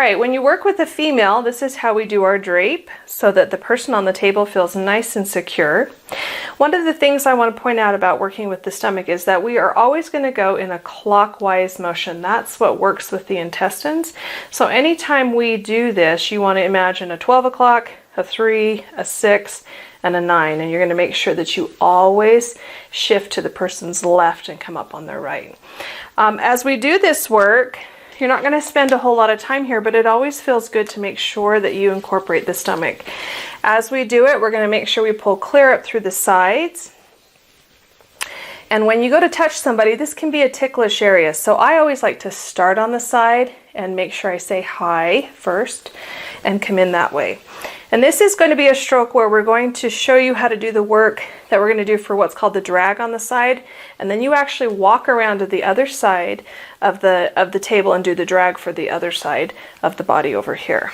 right, when you work with a female, this is how we do our drape so that the person on the table feels nice and secure. One of the things I want to point out about working with the stomach is that we are always going to go in a clockwise motion. That's what works with the intestines. So anytime we do this, you want to imagine a 12 o'clock, a 3, a 6, and a 9, and you're going to make sure that you always shift to the person's left and come up on their right. As we do this work, you're not going to spend a whole lot of time here, but it always feels good to make sure that you incorporate the stomach. As we do it, we're going to make sure we pull clear up through the sides. And when you go to touch somebody, this can be a ticklish area. So I always like to start on the side and make sure I say hi first and come in that way. And this is going to be a stroke where we're going to show you how to do the work that we're going to do for what's called the drag on the side. And then you actually walk around to the other side of the table and do the drag for the other side of the body over here.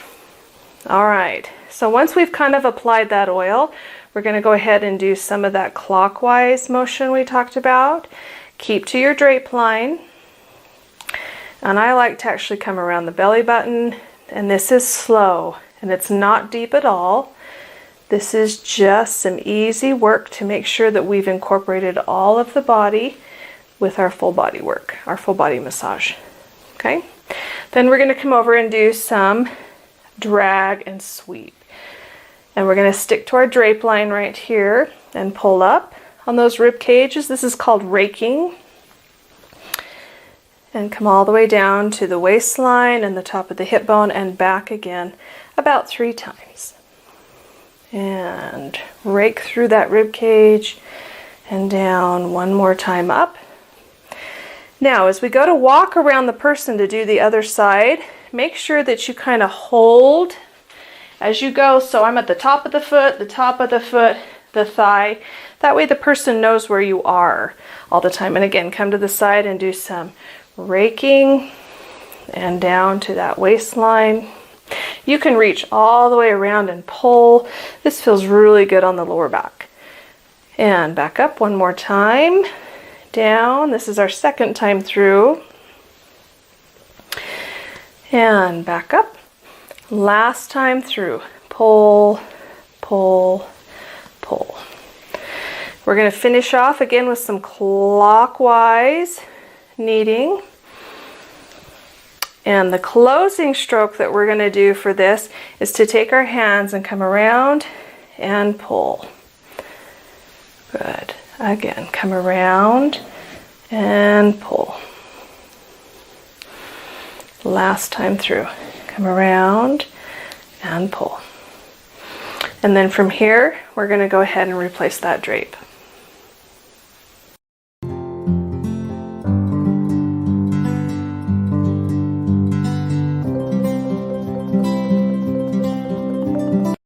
All right, so once we've kind of applied that oil, we're going to go ahead and do some of that clockwise motion we talked about. Keep to your drape line. And I like to actually come around the belly button, and this is slow. And it's not deep at all. This is just some easy work to make sure that we've incorporated all of the body with our full body work, our full body massage. Okay? Then we're going to come over and do some drag and sweep. And we're going to stick to our drape line right here and pull up on those rib cages. This is called raking. And come all the way down to the waistline and the top of the hip bone and back again about 3 times. And rake through that rib cage and down one more time up. Now, as we go to walk around the person to do the other side, make sure that you kind of hold as you go. So I'm at the top of the foot, the thigh. That way the person knows where you are all the time. And again, come to the side and do some raking and down to that waistline. You can reach all the way around and pull. This feels really good on the lower back. And back up one more time. Down. This is our second time through. And back up. Last time through. Pull, pull, pull. We're going to finish off again with some clockwise kneading. And the closing stroke that we're going to do for this is to take our hands and come around and pull. Good. Again, come around and pull. Last time through. Come around and pull. And then from here, we're going to go ahead and replace that drape.